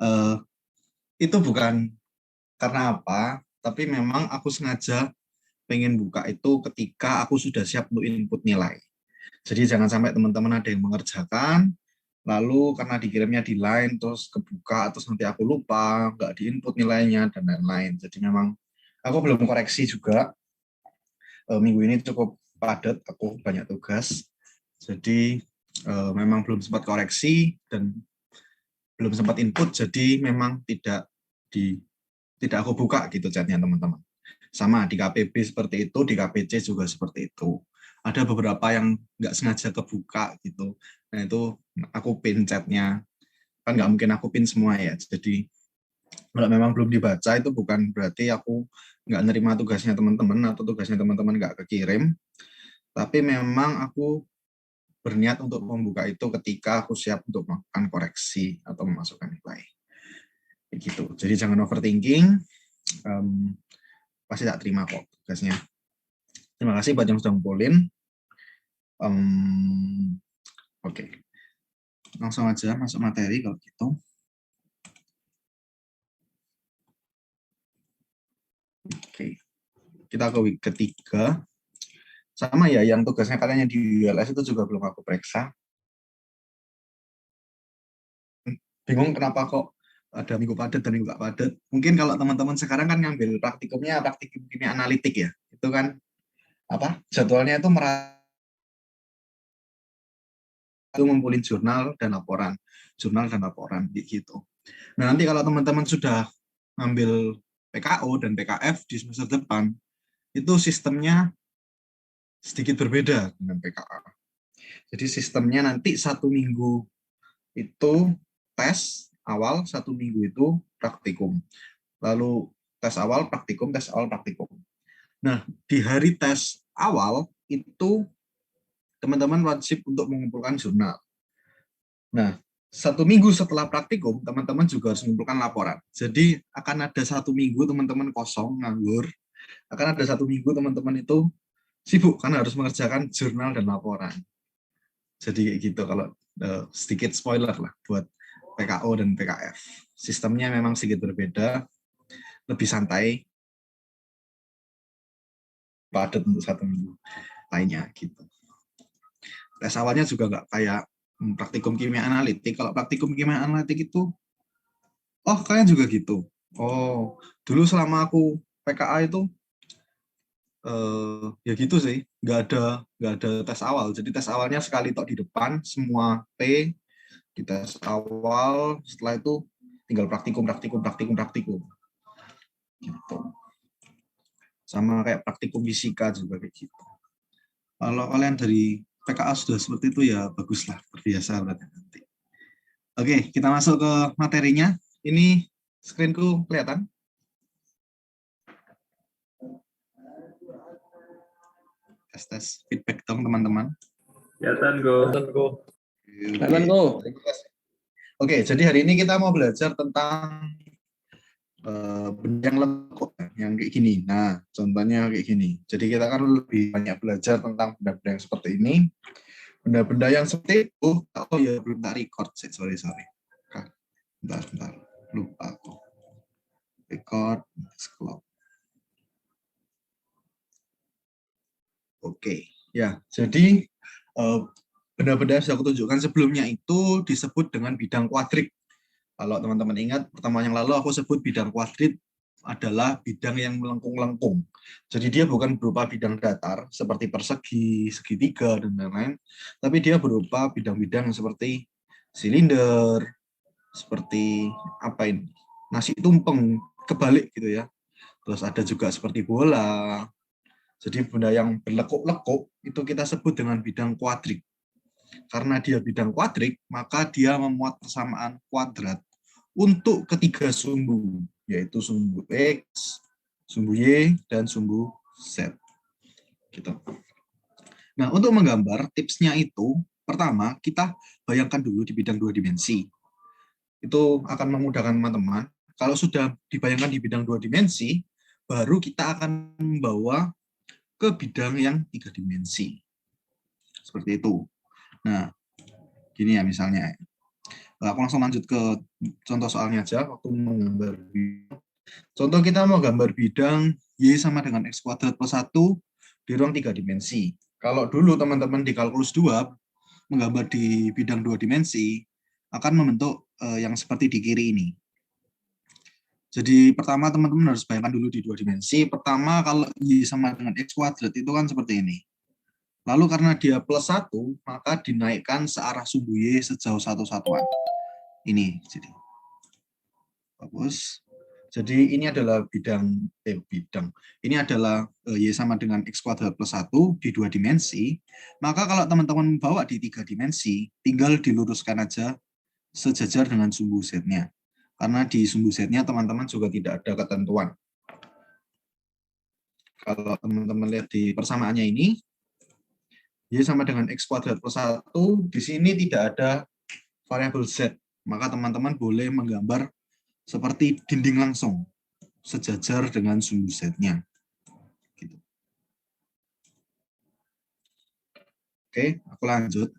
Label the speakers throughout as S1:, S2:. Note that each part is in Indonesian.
S1: Eh, itu bukan karena apa, tapi memang aku sengaja pengen buka itu ketika aku sudah siap untuk input nilai. Jadi jangan sampai teman-teman ada yang mengerjakan, lalu karena dikirimnya di line, terus kebuka, terus nanti aku lupa, nggak diinput nilainya, dan lain-lain. Jadi memang aku belum koreksi juga. Minggu ini cukup padat, aku banyak tugas. Jadi memang belum sempat koreksi, dan belum sempat input, jadi memang tidak aku buka gitu chatnya teman-teman. Sama di KPB seperti itu, di KPC juga seperti itu. Ada beberapa yang nggak sengaja kebuka gitu. Nah itu aku pin chatnya. Kan nggak mungkin aku pin semua ya. Jadi kalau memang belum dibaca itu bukan berarti aku nggak nerima tugasnya teman-teman atau tugasnya teman-teman nggak kekirim. Tapi memang aku berniat untuk membuka itu ketika aku siap untuk melakukan koreksi atau memasukkan nilai. Begitu. Jadi jangan overthinking. Pasti tak terima kok tugasnya. Terima kasih buat yang sudah ngumpulin. Oke. Langsung aja masuk materi kalau gitu. Oke. Kita ke week ketiga. Sama ya, yang tugasnya katanya di ULS itu juga belum aku periksa. Bingung kenapa kok ada minggu padat dan minggu gak padat. Mungkin kalau teman-teman sekarang kan ngambil praktikum kimia analitik ya. Itu kan apa? Jadwalnya itu ngumpulin jurnal dan laporan gitu. Nah, nanti kalau teman-teman sudah ngambil PKO dan PKF di semester depan, itu sistemnya sedikit berbeda dengan PKA. Jadi sistemnya nanti 1 minggu itu tes awal, 1 minggu itu praktikum. Lalu tes awal, praktikum, tes awal, praktikum. Nah, di hari tes awal itu teman-teman wajib untuk mengumpulkan jurnal. Nah, 1 minggu setelah praktikum, teman-teman juga harus mengumpulkan laporan. Jadi akan ada 1 minggu teman-teman kosong, nganggur. Akan ada 1 minggu teman-teman itu sibuk karena harus mengerjakan jurnal dan laporan. Jadi kayak gitu kalau sedikit spoiler lah buat PKO dan PKF. Sistemnya memang sedikit berbeda, lebih santai, padat untuk 1 minggu lainnya gitu. Tes awalnya juga nggak kayak praktikum kimia analitik. Kalau praktikum kimia analitik itu, oh kalian juga gitu. Oh, dulu selama aku PKA itu ya gitu sih, nggak ada tes awal. Jadi tes awalnya sekali tok di depan, semua P di tes awal, setelah itu tinggal praktikum gitu. Sama kayak praktikum fisika juga kayak gitu. Kalau kalian dari PKA sudah seperti itu ya baguslah, terbiasa berarti nanti. Oke, kita masuk ke materinya. Ini screenku kelihatan? Tes feedback dong teman-teman.
S2: Kelihatan Go.
S1: Oke, jadi hari ini kita mau belajar tentang benda yang lekuk yang kayak gini. Nah, contohnya kayak gini. Jadi kita kan lebih banyak belajar tentang benda-benda yang seperti ini. Benda-benda yang seperti itu, oh ya belum tak record sih, sorry. Bentar, lupa aku. Record, clock. Oke, ya. Jadi benda-benda yang sudah aku tunjukkan sebelumnya itu disebut dengan bidang kuadrik. Kalau teman-teman ingat, pertemuan yang lalu aku sebut bidang kuadrit adalah bidang yang melengkung-lengkung. Jadi dia bukan berupa bidang datar seperti persegi, segitiga, dan lain-lain, tapi dia berupa bidang-bidang seperti silinder, seperti apa ini, nasi tumpeng kebalik gitu ya. Terus ada juga seperti bola. Jadi benda yang berlekuk-lekuk itu kita sebut dengan bidang kuadrik. Karena dia bidang kuadrik, maka dia memuat persamaan kuadrat untuk ketiga sumbu, yaitu sumbu X, sumbu Y, dan sumbu Z. Gitu. Nah, untuk menggambar, tipsnya itu, pertama, kita bayangkan dulu di bidang 2 dimensi. Itu akan memudahkan teman-teman. Kalau sudah dibayangkan di bidang 2 dimensi, baru kita akan membawa ke bidang yang 3 dimensi. Seperti itu. Nah, gini ya misalnya. Aku langsung lanjut ke contoh soalnya aja, waktu menggambar bidang. Contoh kita mau gambar bidang Y sama dengan X kuadrat plus 1 di ruang 3 dimensi. Kalau dulu teman-teman di kalkulus 2 menggambar di bidang 2 dimensi, akan membentuk yang seperti di kiri ini. Jadi pertama teman-teman harus bayangkan dulu di 2 dimensi. Pertama kalau Y sama dengan X kuadrat itu kan seperti ini. Lalu karena dia plus 1, maka dinaikkan searah sumbu Y sejauh 1 satuan. Ini, jadi bagus. Jadi ini adalah bidang. Ini adalah Y sama dengan X kuadrat plus 1 di 2 dimensi. Maka kalau teman-teman bawa di 3 dimensi, tinggal diluruskan aja sejajar dengan sumbu Z-nya. Karena di sumbu Z-nya teman-teman juga tidak ada ketentuan. Kalau teman-teman lihat di persamaannya ini, Y sama dengan X kuadrat plus 1, di sini tidak ada variabel Z. Maka teman-teman boleh menggambar seperti dinding langsung, sejajar dengan sumbu Z-nya. Gitu. Oke, aku lanjut.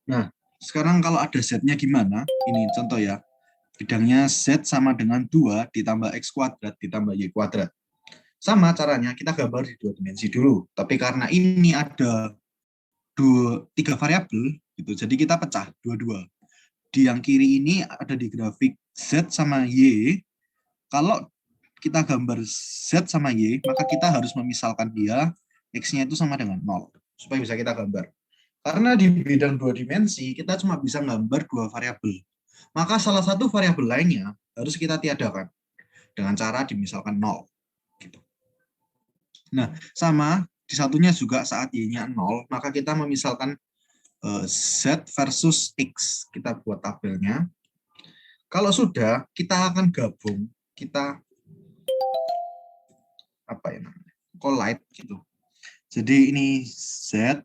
S1: Nah, sekarang kalau ada Z-nya gimana? Ini contoh ya. Bidangnya Z sama dengan 2 ditambah X kuadrat ditambah Y kuadrat. Sama caranya, kita gambar di 2 dimensi dulu. Tapi karena ini ada 3 variabel, gitu, jadi kita pecah dua-dua. Di yang kiri ini ada di grafik Z sama Y. Kalau kita gambar Z sama Y, maka kita harus memisalkan dia, X-nya itu sama dengan 0, supaya bisa kita gambar. Karena di bidang 2 dimensi, kita cuma bisa gambar 2 variabel. Maka salah satu variabel lainnya harus kita tiadakan dengan cara dimisalkan 0. Gitu. Nah, sama, di satunya juga saat Y-nya 0, maka kita memisalkan Z versus X. Kita buat tabelnya. Kalau sudah, kita akan gabung. Kita apa ya namanya? Collide gitu. Jadi ini Z,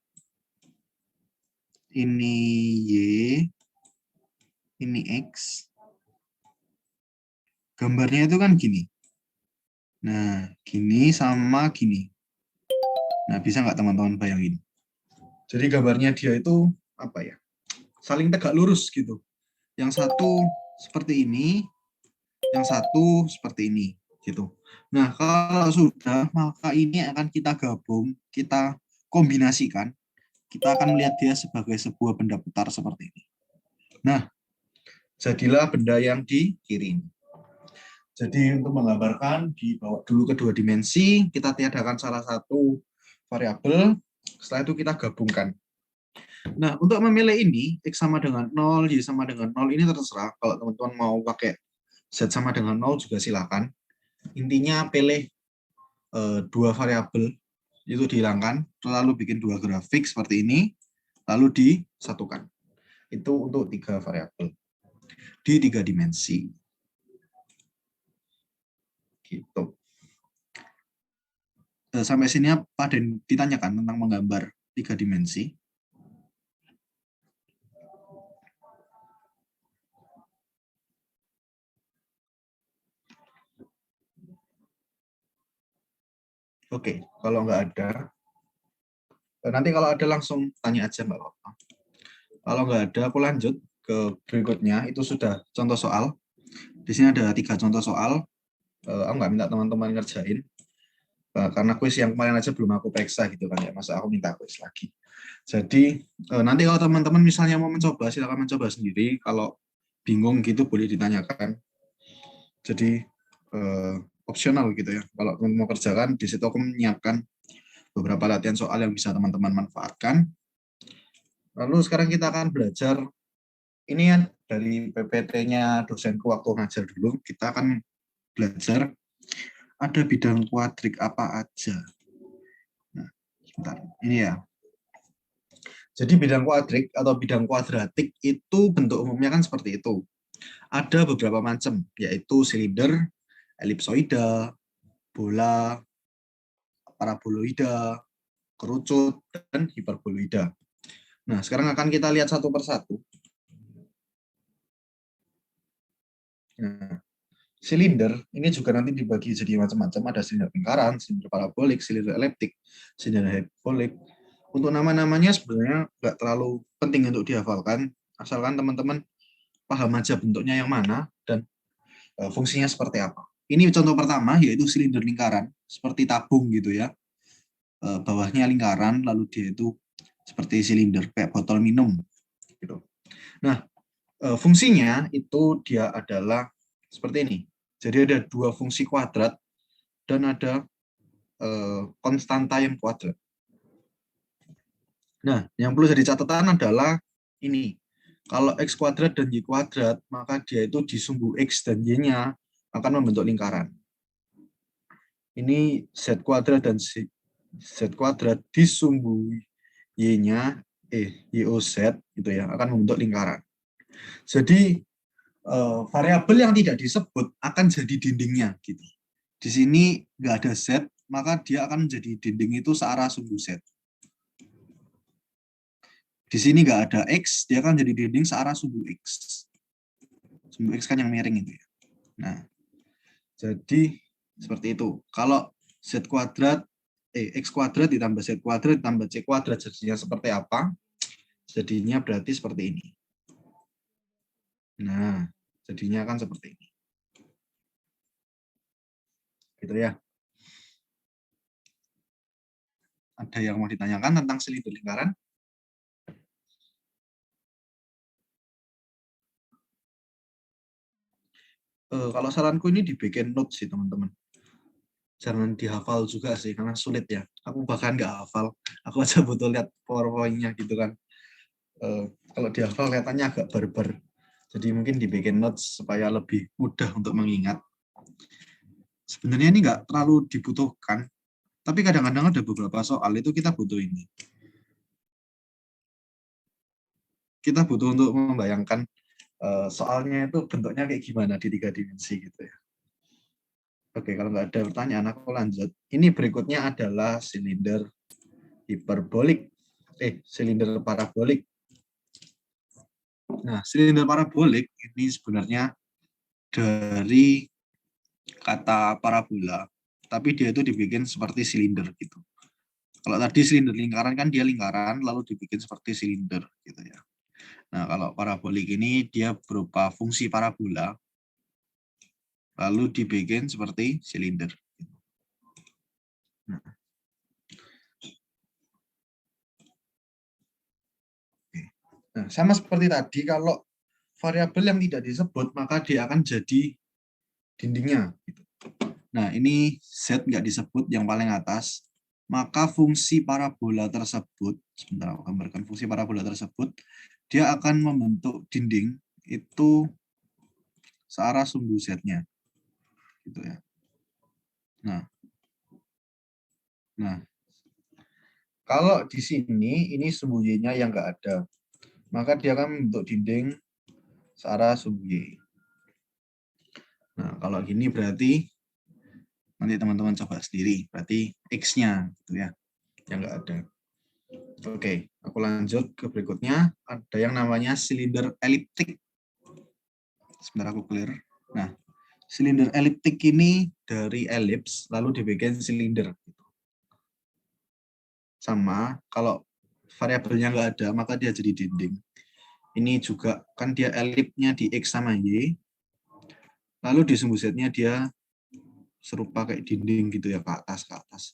S1: ini Y, ini X. Gambarnya itu kan gini. Nah, gini sama gini. Nah, bisa nggak teman-teman bayangin? Jadi gambarnya dia itu apa ya? Saling tegak lurus gitu. Yang satu seperti ini, yang satu seperti ini gitu. Nah, kalau sudah, maka ini akan kita gabung, kita kombinasikan. Kita akan melihat dia sebagai sebuah benda putar seperti ini. Nah, jadilah benda yang di kiri ini. Jadi untuk menggambarkan, dibawa dulu ke 2 dimensi, kita tiadakan salah satu variabel, setelah itu kita gabungkan. Nah, untuk memilih ini, X sama dengan 0, Y sama dengan 0, ini terserah. Kalau teman-teman mau pakai Z sama dengan 0 juga silakan. Intinya pilih 2 variabel, itu dihilangkan, lalu bikin 2 grafik seperti ini, lalu disatukan. Itu untuk 3 variabel di 3 dimensi. Gitu. Sampai sini apa dan ditanyakan tentang menggambar 3 dimensi? Oke, kalau nggak ada, nanti kalau ada langsung tanya aja nggak apa-apa. Kalau nggak ada, aku lanjut ke berikutnya. Itu sudah contoh soal. Di sini ada 3 contoh soal. Aku nggak minta teman-teman ngerjain. Karena kuis yang kemarin aja belum aku periksa gitu kan ya. Masa aku minta kuis lagi. Jadi nanti kalau teman-teman misalnya mau mencoba, silakan mencoba sendiri. Kalau bingung gitu boleh ditanyakan. Jadi opsional gitu ya. Kalau teman mau kerjakan, di situ aku menyiapkan beberapa latihan soal yang bisa teman-teman manfaatkan. Lalu sekarang kita akan belajar, ini ya dari PPT-nya dosenku waktu ngajar dulu, kita akan belajar ada bidang kuadrik apa aja. Nah, sebentar, ini ya. Jadi bidang kuadrik atau bidang kuadratik itu bentuk umumnya kan seperti itu. Ada beberapa macam, yaitu silinder, elipsoida, bola, paraboloida, kerucut, dan hiperboloida. Nah, sekarang akan kita lihat satu persatu. Nah, silinder ini juga nanti dibagi jadi macam-macam. Ada silinder lingkaran, silinder parabolik, silinder eliptik, silinder hiperbolik. Untuk nama-namanya sebenarnya nggak terlalu penting untuk dihafalkan, asalkan teman-teman paham aja bentuknya yang mana dan fungsinya seperti apa. Ini contoh pertama, yaitu silinder lingkaran, seperti tabung gitu ya. Bawahnya lingkaran, lalu dia itu seperti silinder, kayak botol minum. Gitu. Nah, fungsinya itu dia adalah seperti ini. Jadi ada dua fungsi kuadrat dan ada konstanta yang kuadrat. Nah, yang perlu jadi catatan adalah ini. Kalau X kuadrat dan Y kuadrat, maka dia itu disumbu X dan Y-nya akan membentuk lingkaran. Ini Z kuadrat dan Z kuadrat disumbu Y-nya, YOZ, gitu ya, akan membentuk lingkaran. Jadi, variabel yang tidak disebut akan jadi dindingnya. Gitu. Di sini nggak ada Z, maka dia akan menjadi dinding itu searah sumbu Z. Di sini nggak ada X, dia akan jadi dinding searah sumbu X. Sumbu X kan yang miring itu ya. Nah, jadi seperti itu. Kalau Z kuadrat, X kuadrat ditambah Z kuadrat ditambah C kuadrat jadinya seperti apa? Jadinya berarti seperti ini. Nah, jadinya kan seperti ini. Gitu ya. Ada yang mau ditanyakan tentang silinder lingkaran? Kalau saranku ini dibikin notes sih teman-teman. Jangan dihafal juga sih, karena sulit ya. Aku bahkan nggak hafal. Aku aja butuh lihat PowerPoint-nya gitu kan. Kalau dihafal kelihatannya agak barbar. Jadi mungkin dibikin notes supaya lebih mudah untuk mengingat. Sebenarnya ini nggak terlalu dibutuhkan. Tapi kadang-kadang ada beberapa soal itu kita butuh ini. Kita butuh untuk membayangkan soalnya itu bentuknya kayak gimana di 3 dimensi gitu ya. Oke, kalau nggak ada pertanyaan aku lanjut. Ini berikutnya adalah silinder hiperbolik. Silinder parabolik. Nah, silinder parabolik ini sebenarnya dari kata parabola, tapi dia itu dibikin seperti silinder gitu. Kalau tadi silinder lingkaran kan dia lingkaran lalu dibikin seperti silinder gitu ya. Nah, kalau parabolik ini dia berupa fungsi parabola lalu dibikin seperti silinder. Nah, sama seperti tadi, kalau variabel yang tidak disebut, maka dia akan jadi dindingnya. Nah, ini Z nggak disebut yang paling atas, maka fungsi parabola tersebut, sebentar aku gambarkan fungsi parabola tersebut, dia akan membentuk dinding itu searah sumbu Z-nya. Gitu ya. Nah, kalau di sini ini sumbu Y-nya yang nggak ada, maka dia akan membentuk dinding searah sumbu Y. Nah, kalau gini berarti nanti teman-teman coba sendiri, berarti X-nya gitu ya, yang nggak ada. Oke, aku lanjut ke berikutnya. Ada yang namanya silinder eliptik. Sebentar aku clear. Nah, silinder eliptik ini dari elips lalu dibikin silinder. Sama, kalau variabelnya nggak ada, maka dia jadi dinding. Ini juga kan dia elipsnya di X sama Y, lalu di sumbu Z-nya dia serupa kayak dinding gitu ya, ke atas.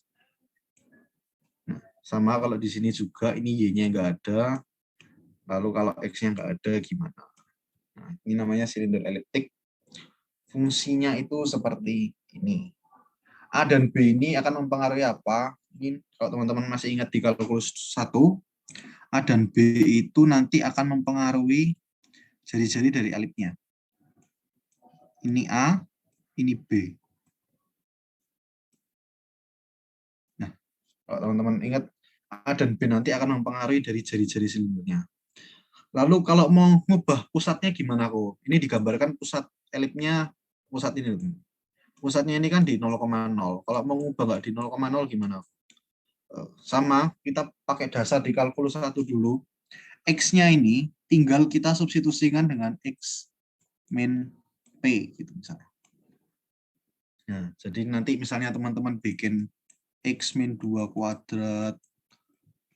S1: Nah, sama kalau di sini juga ini Y-nya nggak ada, lalu kalau X-nya nggak ada gimana? Nah, ini namanya silinder eliptik. Fungsinya itu seperti ini. A dan B ini akan mempengaruhi apa? Ini kalau teman-teman masih ingat di kalkulus 1, A dan B itu nanti akan mempengaruhi jari-jari dari elipsnya. Ini A, ini B. Nah, kalau teman-teman ingat, A dan B nanti akan mempengaruhi dari jari-jari silindernya. Lalu kalau mau ngubah pusatnya gimana kok? Ini digambarkan pusat elipsnya, pusat ini. Pusatnya ini kan di 0,0. Kalau mau ngubah nggak di 0,0 gimana? Sama, kita pakai dasar di kalkulus 1 dulu. X-nya ini tinggal kita substitusikan dengan X min P gitu misalnya. Nah, jadi nanti misalnya teman-teman bikin X min 2 kuadrat,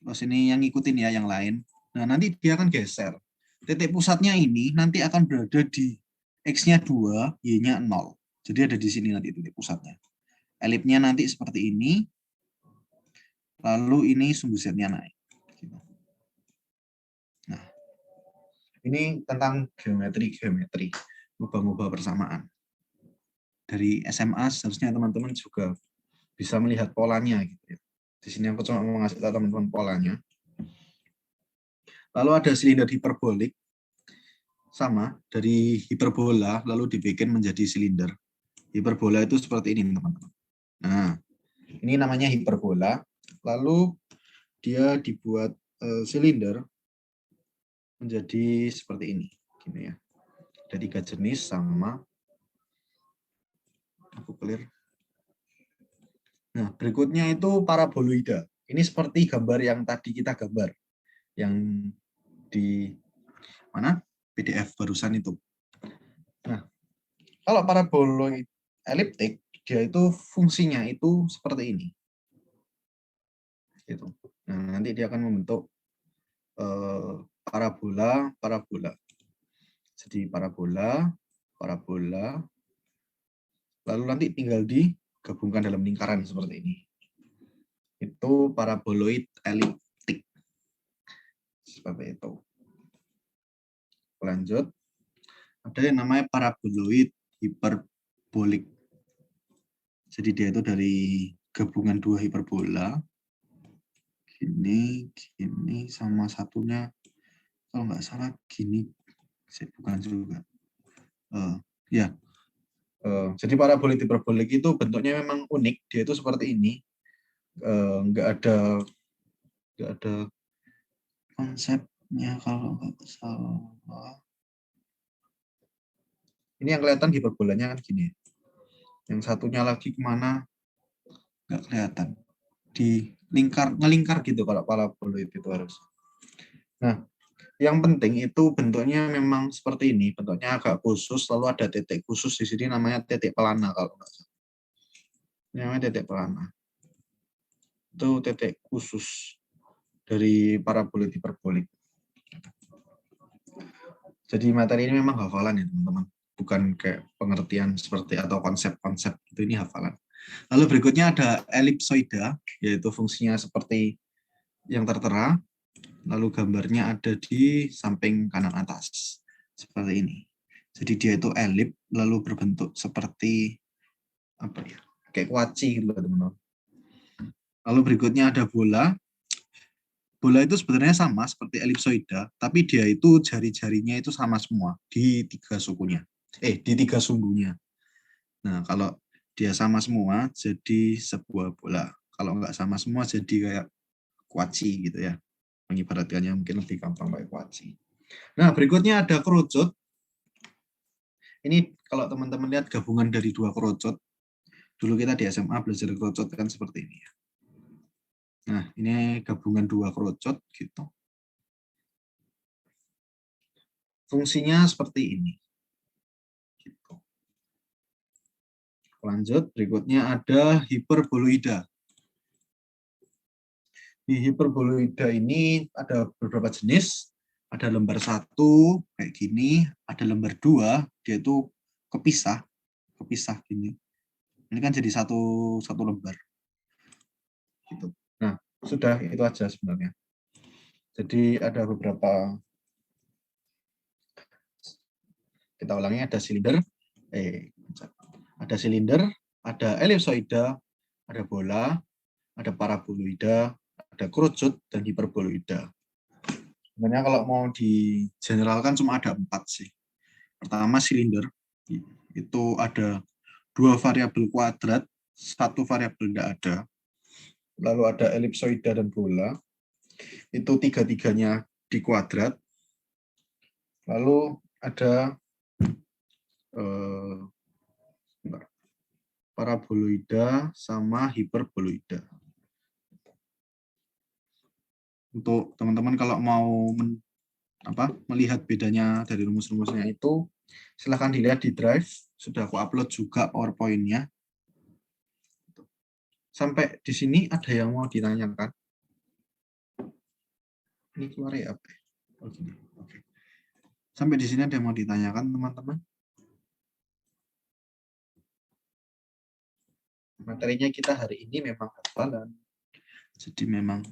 S1: terus ini yang ngikutin ya yang lain. Nah, nanti dia akan geser. titik pusatnya ini nanti akan berada di X-nya 2, Y-nya 0. Jadi ada di sini nanti titik pusatnya. Elipsnya nanti seperti ini, lalu ini sumbu Z-nya naik. Nah, ini tentang geometri, ngubah-ngubah persamaan. Dari SMA seharusnya teman-teman juga bisa melihat polanya. Gitu ya. Di sini aku cuma mau ngasih tahu teman-teman polanya. Lalu ada silinder hiperbolik, sama dari hiperbola lalu dibikin menjadi silinder. Hiperbola itu seperti ini, teman-teman. Nah, ini namanya hiperbola. Lalu dia dibuat silinder menjadi seperti ini, gini ya. Ada 3 jenis sama. Aku clear. Nah, berikutnya itu paraboloida. Ini seperti gambar yang tadi kita gambar, yang di mana PDF barusan itu. Nah, kalau paraboloid eliptik, dia itu fungsinya itu seperti ini. Gitu. Nah, nanti dia akan membentuk parabola. Jadi parabola, lalu nanti tinggal digabungkan dalam lingkaran seperti ini. Itu paraboloid eliptik. Seperti itu. Lanjut. Ada yang namanya paraboloid hiperbolik. Jadi dia itu dari gabungan 2 hiperbola. Gini, sama satunya kalau nggak salah gini. Bukan juga. Ya. Jadi paraboloid hiperbolik itu bentuknya memang unik. Dia itu seperti ini. Nggak ada konsepnya kalau nggak salah. Ini yang kelihatan hiperbolanya kan gini. Yang satunya lagi kemana? Nggak kelihatan. Di ngelingkar gitu kalau paraboloid itu harus. Nah, yang penting itu bentuknya memang seperti ini. Bentuknya agak khusus, lalu ada titik khusus di sini namanya titik pelana kalau nggak salah. Ini namanya titik pelana. Itu titik khusus dari paraboloid hiperbolik. Jadi materi ini memang hafalan ya teman-teman, bukan kayak pengertian seperti atau konsep-konsep itu, ini hafalan. Lalu berikutnya ada elipsoida, yaitu fungsinya seperti yang tertera, lalu gambarnya ada di samping kanan atas seperti ini. Jadi dia itu elip lalu berbentuk seperti apa ya, kayak kuaci gitu teman-teman. Lalu berikutnya ada bola. Bola itu sebenarnya sama seperti elipsoida, tapi dia itu jari-jarinya itu sama semua di 3 sukunya. Di 3 sumbunya. Nah, kalau dia sama semua jadi sebuah bola. Kalau nggak sama semua jadi kayak kuaci gitu ya. Mengibaratkannya mungkin lebih gampang kayak kuaci. Nah, berikutnya ada kerucut. Ini kalau teman-teman lihat gabungan dari 2 kerucut. Dulu kita di SMA belajar kerucut kan seperti ini ya. Nah, ini gabungan 2 kerucut gitu. Fungsinya seperti ini. Gitu. Lanjut, berikutnya ada hiperboloida. Di hiperboloida ini ada beberapa jenis. Ada lembar 1 kayak gini, ada lembar 2, dia itu kepisah gini. Ini kan jadi satu lembar. Gitu. Nah, sudah itu aja sebenarnya. Jadi ada beberapa, kita ulangi, ada silinder, ada elipsoida, ada bola, ada paraboloida, ada kerucut, dan hiperboloida. Sebenarnya kalau mau digeneralkan cuma ada 4 sih. Pertama silinder, itu ada 2 variabel kuadrat, 1 variabel tidak ada. Lalu ada elipsoida dan bola, itu 3-tiganya di kuadrat. Lalu ada paraboloida sama hiperboloida. Untuk teman-teman kalau mau melihat bedanya dari rumus-rumusnya itu, silahkan dilihat di Drive. Sudah aku upload juga PowerPoint-nya. Sampai di sini ada yang mau ditanyakan? Ini keluar ya apa? Oh, gini. Oke. Sampai di sini ada yang mau ditanyakan, teman-teman? Materinya kita hari ini memang hafalan. Jadi memang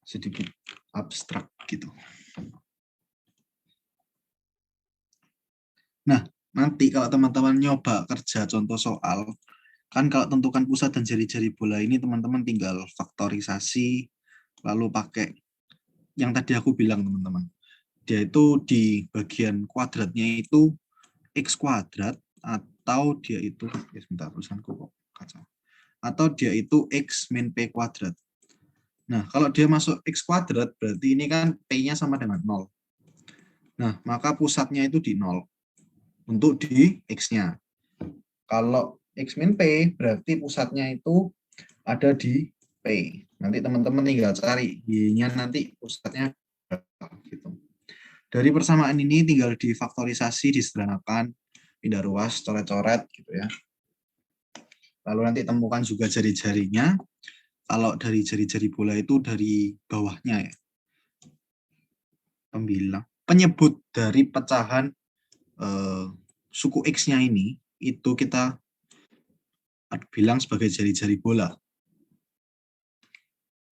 S1: sedikit abstrak gitu. Nah, nanti kalau teman-teman nyoba kerja contoh soal, kan kalau tentukan pusat dan jari-jari bola ini teman-teman tinggal faktorisasi, lalu pakai yang tadi aku bilang teman-teman. Dia itu di bagian kuadratnya itu X kuadrat, atau dia itu, ya sebentar, tulisanku kok kacau. Atau dia itu X min P kuadrat. Nah, kalau dia masuk X kuadrat, berarti ini kan P-nya sama dengan 0. Nah, maka pusatnya itu di 0 untuk di X-nya. Kalau X min P, berarti pusatnya itu ada di P. Nanti teman-teman tinggal cari Y-nya nanti pusatnya berapa gitu. Dari persamaan ini tinggal difaktorisasi, disederhanakan, pindah ruas, coret-coret gitu ya. Lalu nanti temukan juga jari-jarinya. Kalau dari jari-jari bola itu dari bawahnya ya. Pembilang. Penyebut dari pecahan suku X-nya ini, itu kita bilang sebagai jari-jari bola.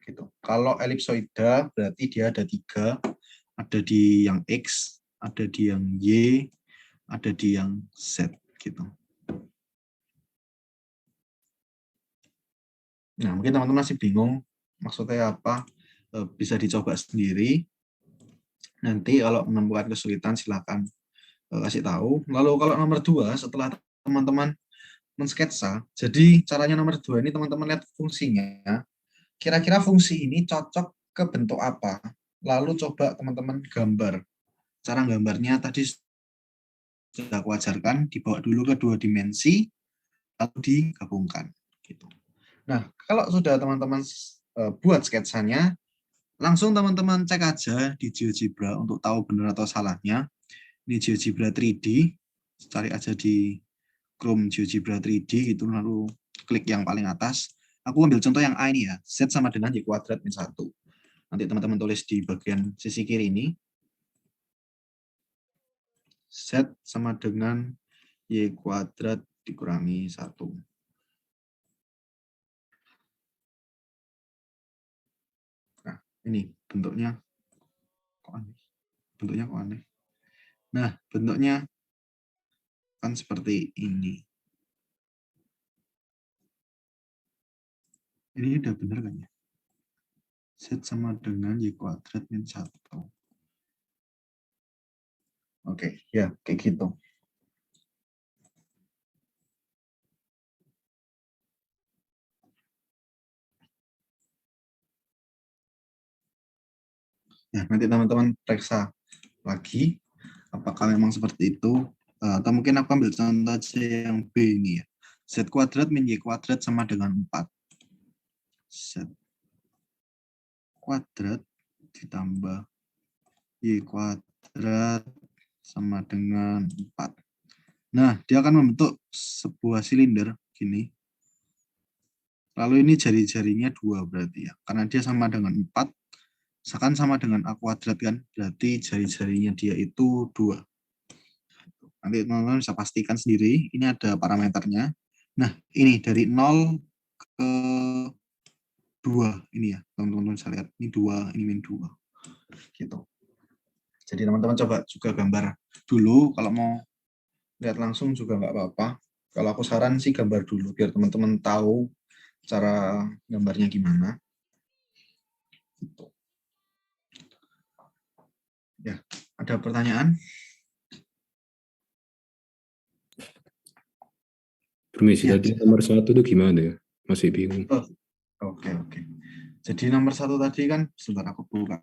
S1: Gitu. Kalau elipsoida berarti dia ada 3. Ada di yang X, ada di yang Y, ada di yang Z gitu. Nah, mungkin teman-teman masih bingung maksudnya apa, bisa dicoba sendiri. Nanti kalau menemukan kesulitan silakan kasih tahu. Lalu kalau nomor 2, setelah teman-teman mensketsa, jadi caranya nomor 2 ini teman-teman lihat fungsinya. Kira-kira fungsi ini cocok ke bentuk apa? Lalu coba teman-teman gambar. Cara gambarnya tadi sudah aku ajarkan, dibawa dulu ke 2 dimensi, lalu digabungkan. Gitu. Nah, kalau sudah teman-teman buat sketsanya, langsung teman-teman cek aja di GeoGebra untuk tahu benar atau salahnya. Ini GeoGebra 3D, cari aja di Chrome GeoGebra 3D, gitu, lalu klik yang paling atas. Aku ambil contoh yang A ini ya, Z sama dengan Y kuadrat min 1. Nanti teman-teman tulis di bagian sisi kiri ini. Z sama dengan Y kuadrat dikurangi 1. Nah, ini bentuknya kok aneh. Bentuknya kok aneh. Nah, bentuknya kan seperti ini. Ini udah benar kan ya? Z sama dengan Y kuadrat min 1. Oke, ya kayak gitu. Ya, nanti teman-teman periksa lagi apakah memang seperti itu. Atau mungkin aku ambil contoh aja yang B ini ya. Z kuadrat min Y kuadrat sama dengan 4. Z kuadrat ditambah Y kuadrat sama dengan 4. Nah, dia akan membentuk sebuah silinder gini. Lalu ini jari-jarinya 2 berarti ya. Karena dia sama dengan 4, misalkan sama dengan A kuadrat kan, berarti jari-jarinya dia itu 2. Nanti teman-teman bisa pastikan sendiri, ini ada parameternya. Nah, ini dari 0 ke 2 ini ya, teman-teman bisa lihat. Ini 2, ini min 2. Gitu. Jadi teman-teman coba juga gambar dulu, kalau mau lihat langsung juga nggak apa-apa. Kalau aku saran sih gambar dulu, biar teman-teman tahu cara gambarnya gimana. Gitu. Ya, ada pertanyaan?
S2: Permisi,
S1: Ya.
S2: tadi nomor 1 itu gimana ya? Masih bingung.
S1: Oh, oke. Jadi nomor 1 tadi kan, sebentar aku buka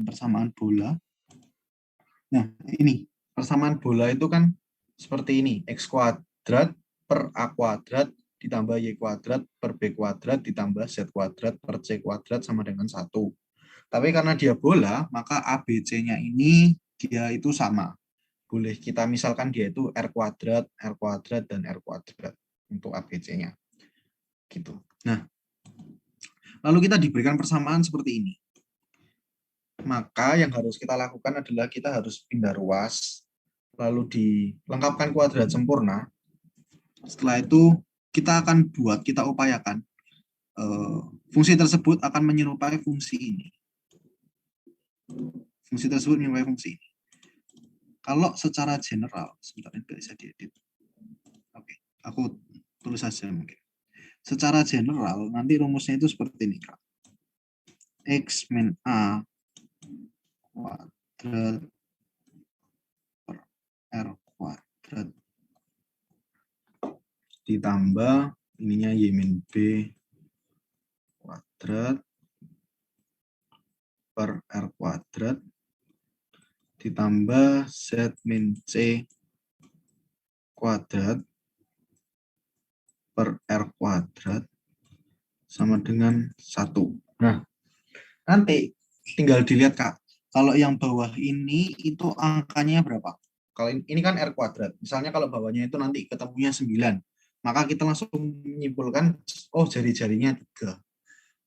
S1: persamaan bola. Nah, ini persamaan bola itu kan seperti ini, X kuadrat per A kuadrat ditambah Y kuadrat per B kuadrat ditambah Z kuadrat per C kuadrat sama dengan 1. Tapi karena dia bola, maka ABC-nya ini dia itu sama. Boleh kita misalkan dia itu R kuadrat, dan R kuadrat untuk ABC-nya. Gitu. Nah, lalu kita diberikan persamaan seperti ini. Maka yang harus kita lakukan adalah kita harus pindah ruas, lalu dilengkapkan kuadrat sempurna. Setelah itu kita upayakan fungsi tersebut akan menyerupai fungsi ini. Fungsi tersebut menyerupai fungsi ini. Kalau secara general, sebentar ini bisa diedit. Oke, aku tulis saja mungkin. Secara general, nanti rumusnya itu seperti ini, Kak. X min A kuadrat per R kuadrat ditambah ininya Y min B kuadrat per R kuadrat ditambah Z min C kuadrat per R kuadrat sama dengan 1. Nah, nanti tinggal dilihat, Kak. Kalau yang bawah ini itu angkanya berapa? Kalau ini kan R kuadrat. Misalnya kalau bawahnya itu nanti ketemunya 9. Maka kita langsung menyimpulkan, oh jari-jarinya 3.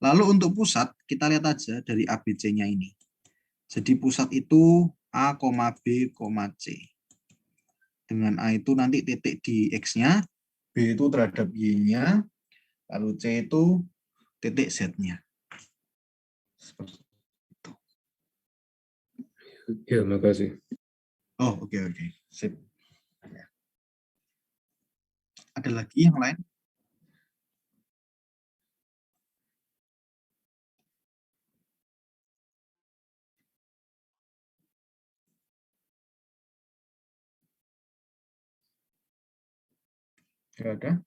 S1: Lalu untuk pusat, kita lihat aja dari ABC-nya ini. Jadi pusat itu A, B, C. Dengan A itu nanti titik di X-nya, B itu terhadap Y-nya, lalu C itu titik Z-nya. Seperti itu.
S2: Ya, makasih.
S1: Oh, oke. Sip. Ada lagi yang lain? Tidak ada?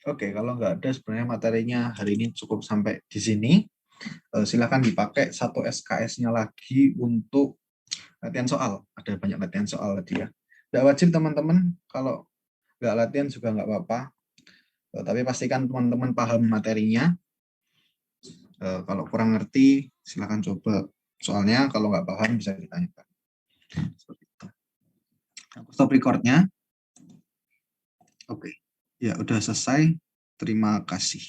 S1: Oke, kalau nggak ada sebenarnya materinya hari ini cukup sampai di sini. Silakan dipakai satu SKS-nya lagi untuk latihan soal. Ada banyak latihan soal tadi ya. Nggak wajib teman-teman, kalau nggak latihan juga nggak apa-apa. Tapi pastikan teman-teman paham materinya. Kalau kurang ngerti, silakan coba. Soalnya kalau nggak paham bisa ditanyakan. Seperti itu. Aku stop recordnya. Oke. Ya, udah selesai. Terima kasih.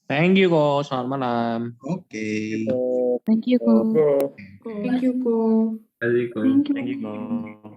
S3: Thank you, Ko. Selamat malam.
S1: Oke.
S4: Thank you, Ko.
S5: Thank you, Ko.
S3: Thank you, Ko.